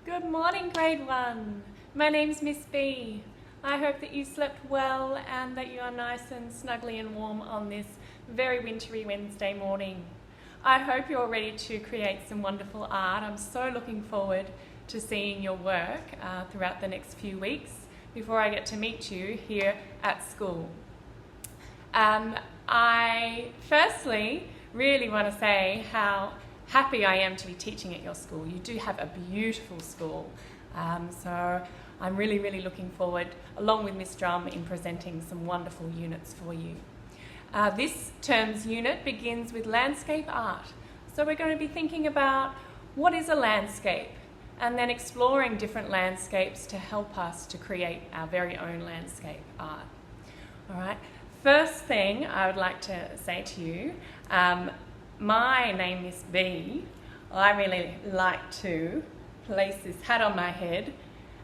Good morning, Grade 1. My name's Miss B. I hope that you slept well and that you are nice and snuggly and warm on this very wintry Wednesday morning. I hope you're ready to create some wonderful art. I'm so looking forward to seeing your work throughout the next few weeks before I get to meet you here at school. I firstly really want to say how happy I am to be teaching at your school. You do have a beautiful school, so I'm really looking forward, along with Miss Drum, in presenting some wonderful units for you. This term's unit begins with landscape art. So we're going to be thinking about what is a landscape and then exploring different landscapes to help us to create our very own landscape art. All right. First thing I would like to say to you, my name is B. I really like to place this hat on my head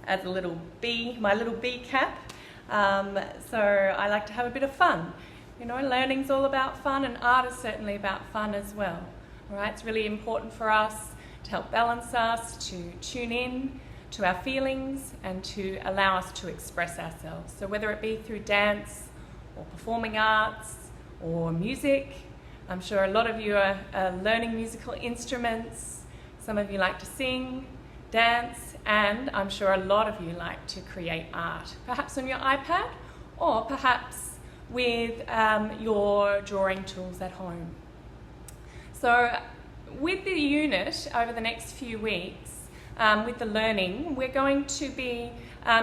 as a little bee, my little bee cap. So I like to have a bit of fun. You know, learning's all about fun, and art is certainly about fun as well. All right, it's really important for us to help balance us, to tune in to our feelings and to allow us to express ourselves. So whether it be through dance or performing arts or music, I'm sure a lot of you are learning musical instruments. Some of you like to sing, dance, and I'm sure a lot of you like to create art, perhaps on your iPad or perhaps with your drawing tools at home. So with the unit over the next few weeks, with the learning, we're going to be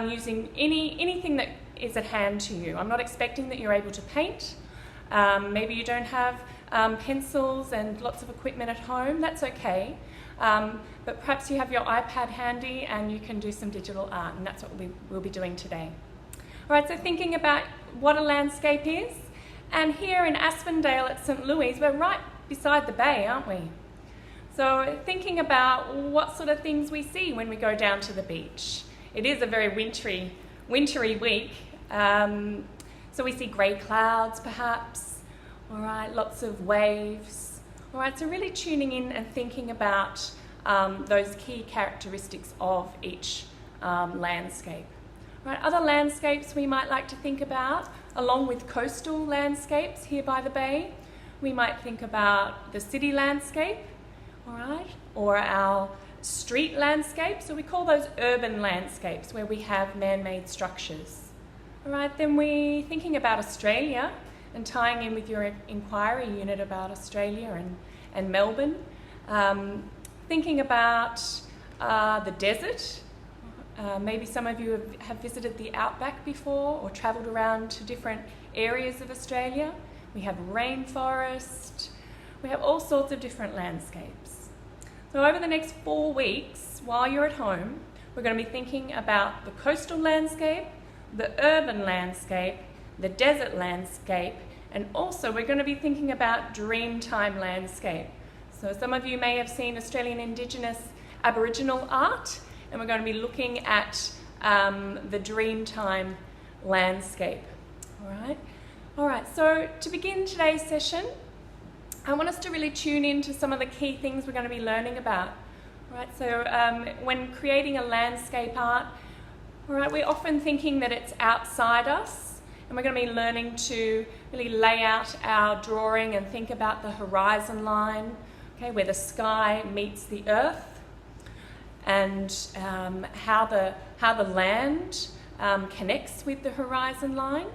using anything that is at hand to you. I'm not expecting that you're able to paint. Maybe you don't have pencils and lots of equipment at home. That's okay. But perhaps you have your iPad handy and you can do some digital art, and that's what we'll be doing today. All right, so thinking about what a landscape is, and here in Aspendale at St. Louis, we're right beside the bay, aren't we? So thinking about what sort of things we see when we go down to the beach. It is a very wintry week. So we see grey clouds perhaps, all right, lots of waves. All right, so really tuning in and thinking about those key characteristics of each landscape. All right, other landscapes we might like to think about, along with coastal landscapes here by the bay, we might think about the city landscape, all right, or our street landscape. So we call those urban landscapes where we have man-made structures. All right, then we're thinking about Australia and tying in with your inquiry unit about Australia and Melbourne. Thinking about the desert. Maybe some of you have visited the outback before or travelled around to different areas of Australia. We have rainforest. We have all sorts of different landscapes. So over the next 4 weeks, while you're at home, we're going to be thinking about the coastal landscape, the urban landscape, the desert landscape, and also we're going to be thinking about Dreamtime landscape. So some of you may have seen Australian Indigenous Aboriginal art, and we're going to be looking at the Dreamtime landscape. All right, so to begin today's session, I want us to really tune in to some of the key things we're going to be learning about. All right, so when creating a landscape art, all right, we're often thinking that it's outside us, and we're going to be learning to really lay out our drawing and think about the horizon line, okay, where the sky meets the earth, and how the land connects with the horizon line.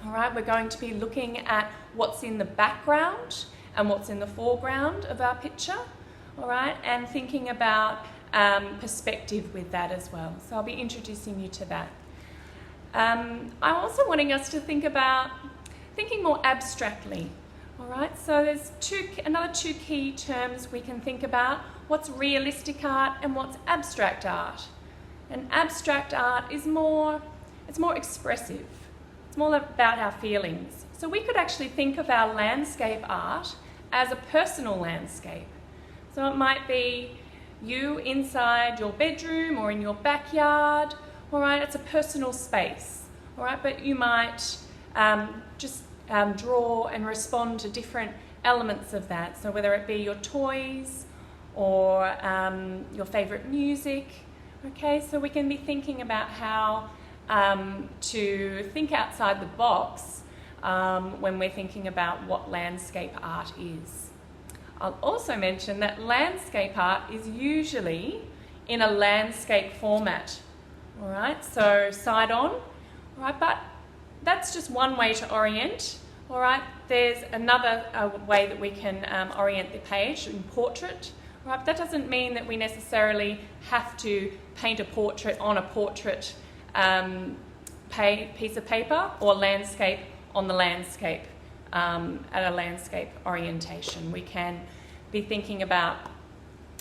All right, we're going to be looking at what's in the background and what's in the foreground of our picture, all right, and thinking about perspective with that as well. So I'll be introducing you to that. I'm also wanting us to think about thinking more abstractly. All right, so there's another two key terms we can think about: what's realistic art and what's abstract art. And abstract art is more expressive. It's more about our feelings. So we could actually think of our landscape art as a personal landscape. So it might be you inside your bedroom or in your backyard. All right, it's a personal space. All right, but you might just draw and respond to different elements of that. So whether it be your toys or your favourite music. Okay, so we can be thinking about how to think outside the box when we're thinking about what landscape art is. I'll also mention that landscape art is usually in a landscape format. All right, so side on, all right, but that's just one way to orient. All right, there's another way that we can orient the page in portrait. All right, but that doesn't mean that we necessarily have to paint a portrait on a portrait piece of paper or landscape on the landscape at a landscape orientation. We can be thinking about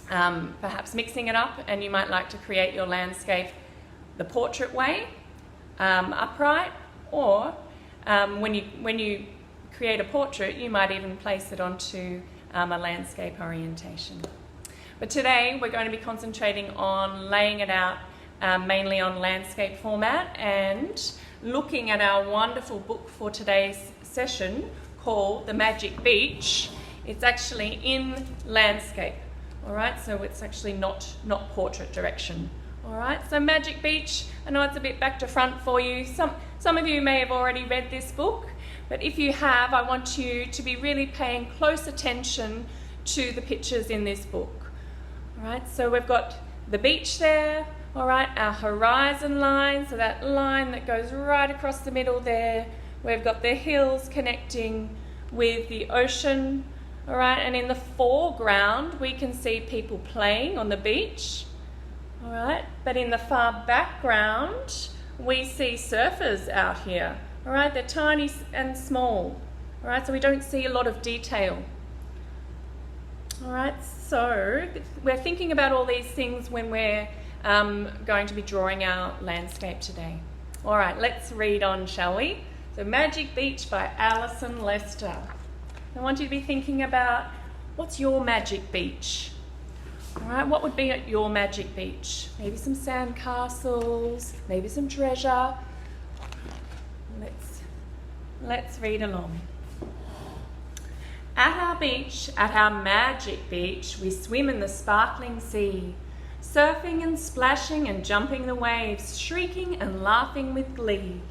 perhaps mixing it up, and you might like to create your landscape the portrait way, upright, or when you create a portrait, you might even place it onto a landscape orientation. But today we're going to be concentrating on laying it out mainly on landscape format and looking at our wonderful book for today's session called The Magic Beach. It's actually in landscape, all right, so it's actually not portrait direction. All right, so Magic Beach, I know it's a bit back to front for you. Some of you may have already read this book, but if you have, I want you to be really paying close attention to the pictures in this book. All right, so we've got the beach there, all right, our horizon line, so that line that goes right across the middle there. We've got the hills connecting with the ocean, all right, and in the foreground we can see people playing on the beach. All right, but in the far background, we see surfers out here. All right, they're tiny and small. All right, so we don't see a lot of detail. All right, so we're thinking about all these things when we're going to be drawing our landscape today. All right, let's read on, shall we? So Magic Beach by Alison Lester. I want you to be thinking about, what's your magic beach? All right, what would be at your magic beach? Maybe some sand castles, maybe some treasure. Let's read along. At our beach, at our magic beach, we swim in the sparkling sea, surfing and splashing and jumping the waves, shrieking and laughing with glee.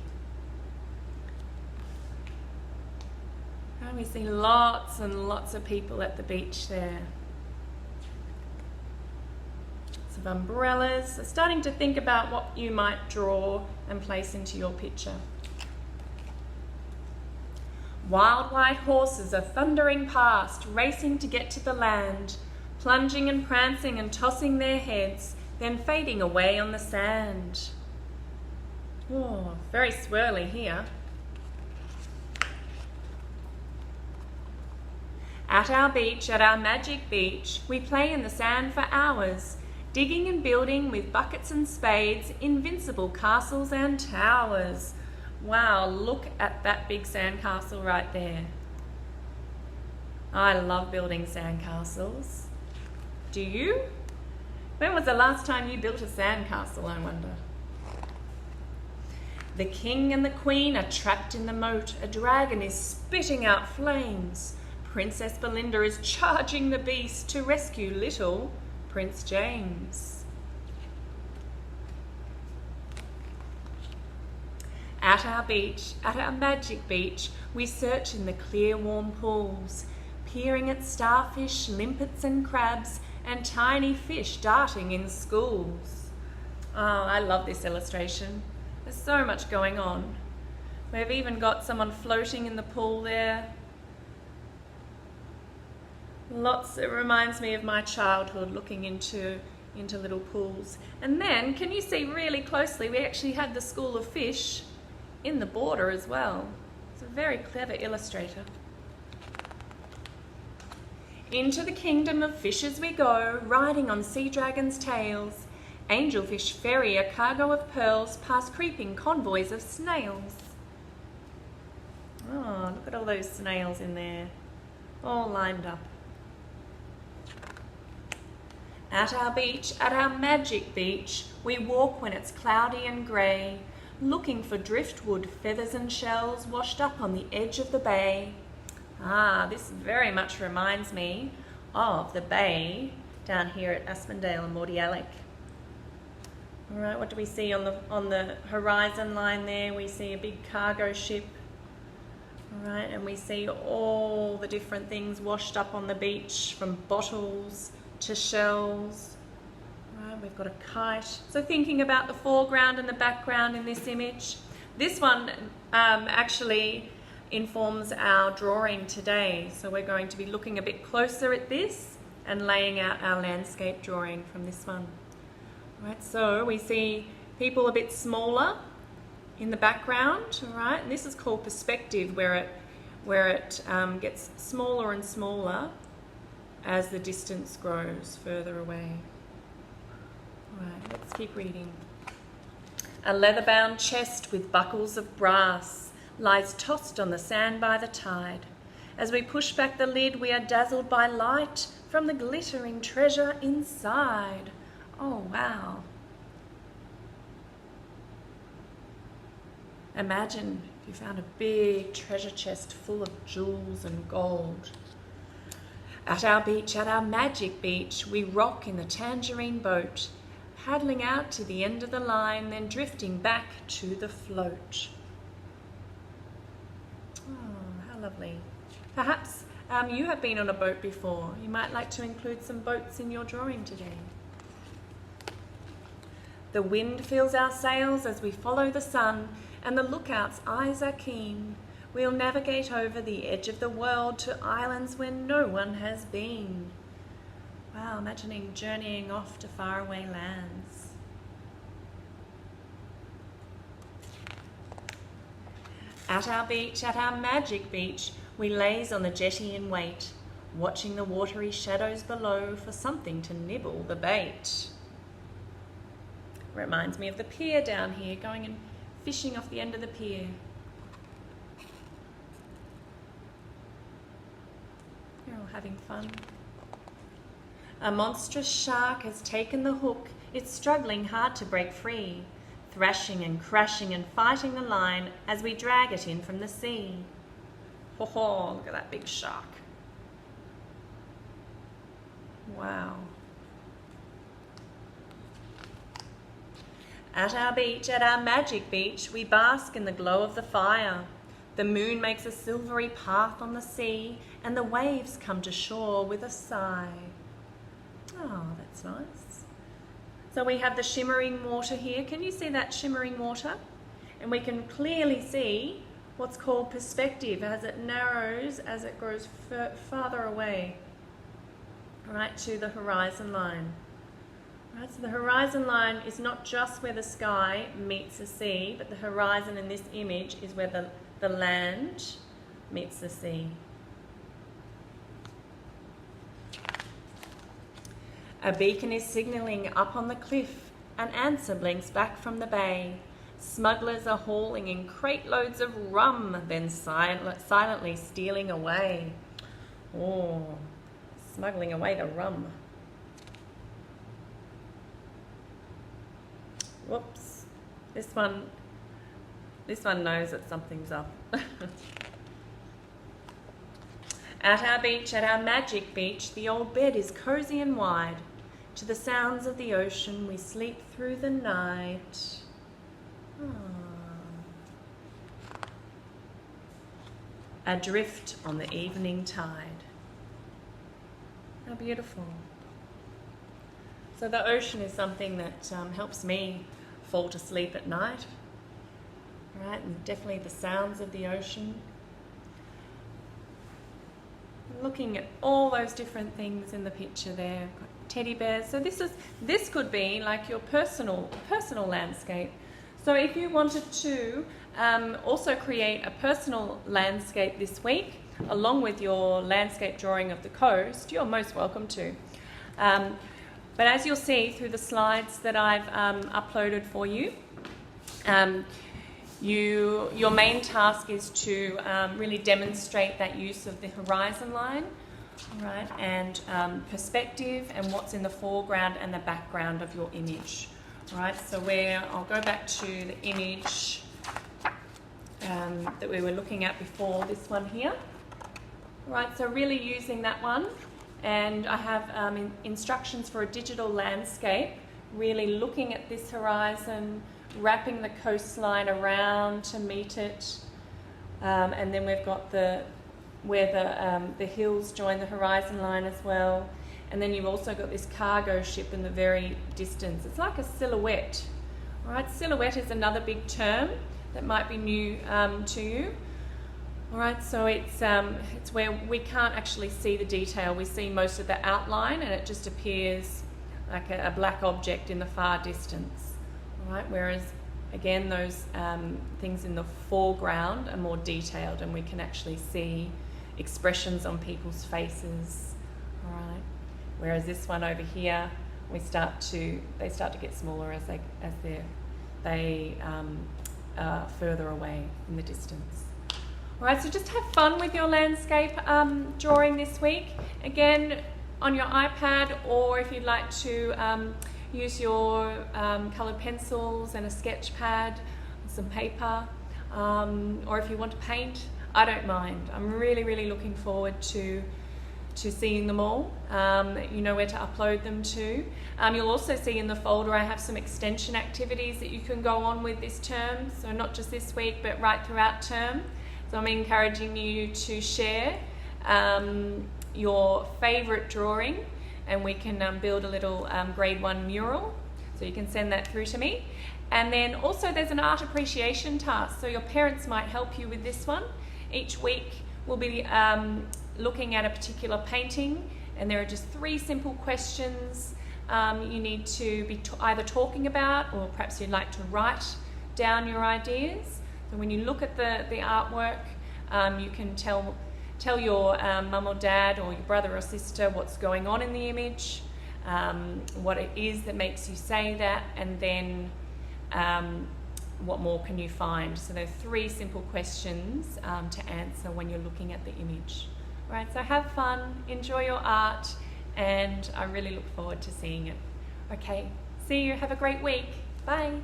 And we see lots and lots of people at the beach there. Of umbrellas, so starting to think about what you might draw and place into your picture. Wild white horses are thundering past, racing to get to the land, plunging and prancing and tossing their heads, then fading away on the sand. Oh, very swirly here. At our beach, at our magic beach, we play in the sand for hours, digging and building with buckets and spades, invincible castles and towers. Wow, look at that big sandcastle right there. I love building sandcastles. Do you? When was the last time you built a sandcastle, I wonder? The king and the queen are trapped in the moat. A dragon is spitting out flames. Princess Belinda is charging the beast to rescue little Prince James. At our beach, at our magic beach, we search in the clear warm pools, peering at starfish, limpets and crabs, and tiny fish darting in schools. Oh, I love this illustration. There's so much going on. We've even got someone floating in the pool there. It reminds me of my childhood, looking into little pools. And then, can you see really closely, we actually had the school of fish in the border as well. It's a very clever illustrator. Into the kingdom of fishes we go, riding on sea dragons' tails. Angelfish ferry a cargo of pearls past creeping convoys of snails. Oh, look at all those snails in there, all lined up. At our beach, at our magic beach, we walk when it's cloudy and grey, looking for driftwood, feathers and shells washed up on the edge of the bay. Ah, this very much reminds me of the bay down here at Aspendale and Mordialloc. All right, what do we see on the horizon line there? We see a big cargo ship. All right, and we see all the different things washed up on the beach, from bottles to shells. All right, we've got a kite. So thinking about the foreground and the background in this image, this one actually informs our drawing today. So we're going to be looking a bit closer at this and laying out our landscape drawing from this one. All right, so we see people a bit smaller in the background, all right, and this is called perspective, where it gets smaller and smaller as the distance grows further away. All right, let's keep reading. A leather-bound chest with buckles of brass lies tossed on the sand by the tide. As we push back the lid, we are dazzled by light from the glittering treasure inside. Oh, wow. Imagine if you found a big treasure chest full of jewels and gold. At our beach, at our magic beach, we rock in the tangerine boat, paddling out to the end of the line, then drifting back to the float. Oh, how lovely. Perhaps you have been on a boat before. You might like to include some boats in your drawing today. The wind fills our sails as we follow the sun, and the lookout's eyes are keen. We'll navigate over the edge of the world to islands where no one has been. Wow, imagining journeying off to faraway lands. At our beach, at our magic beach, we laze on the jetty and wait, watching the watery shadows below for something to nibble the bait. Reminds me of the pier down here, going and fishing off the end of the pier. You're all having fun. A monstrous shark has taken the hook. It's struggling hard to break free, thrashing and crashing and fighting the line as we drag it in from the sea. Ho ho, look at that big shark. Wow. At our beach, at our magic beach, we bask in the glow of the fire. The moon makes a silvery path on the sea, and the waves come to shore with a sigh. Oh, that's nice. So we have the shimmering water here. Can you see that shimmering water? And we can clearly see what's called perspective as it narrows, as it goes farther away, right to the horizon line. Right, so the horizon line is not just where the sky meets the sea, but the horizon in this image is where the land meets the sea. A beacon is signalling up on the cliff. An answer blinks back from the bay. Smugglers are hauling in crate loads of rum, then silently stealing away. Oh, smuggling away the rum. Whoops, this one knows that something's up. At our beach, at our magic beach, the old bed is cozy and wide. To the sounds of the ocean, we sleep through the night. Adrift on the evening tide. How beautiful. So the ocean is something that helps me fall to sleep at night, right? And definitely the sounds of the ocean. Looking at all those different things in the picture there, got teddy bears. So this could be like your personal landscape. So if you wanted to also create a personal landscape this week, along with your landscape drawing of the coast, you're most welcome to. But as you'll see through the slides that I've uploaded for you, your main task is to really demonstrate that use of the horizon line, right, and perspective, and what's in the foreground and the background of your image. Right, so I'll go back to the image that we were looking at before, this one here. Right, so really using that one and I have instructions for a digital landscape, really looking at this horizon, wrapping the coastline around to meet it, and then we've got where the hills join the horizon line as well, and then you've also got this cargo ship in the very distance. It's like a silhouette. All right, silhouette is another big term that might be new to you. All right, so it's where we can't actually see the detail. We see most of the outline, and it just appears like a black object in the far distance. All right, whereas again, those things in the foreground are more detailed, and we can actually see expressions on people's faces. All right, whereas this one over here, they start to get smaller as they are further away in the distance. All right, so just have fun with your landscape drawing this week. Again, on your iPad, or if you'd like to use your coloured pencils and a sketch pad, some paper, or if you want to paint, I don't mind. I'm really, really looking forward to seeing them all. You know where to upload them to. You'll also see in the folder I have some extension activities that you can go on with this term, so not just this week but right throughout term. So I'm encouraging you to share your favourite drawing, and we can build a little grade 1 mural, so you can send that through to me. And then also there's an art appreciation task, so your parents might help you with this one. Each week we'll be looking at a particular painting, and there are just 3 simple questions you need to be either talking about, or perhaps you'd like to write down your ideas. So when you look at the artwork, you can tell your mum or dad or your brother or sister what's going on in the image, what it is that makes you say that, and then what more can you find. So there are 3 simple questions to answer when you're looking at the image. All right, so have fun, enjoy your art, and I really look forward to seeing it. Okay, see you, have a great week. Bye.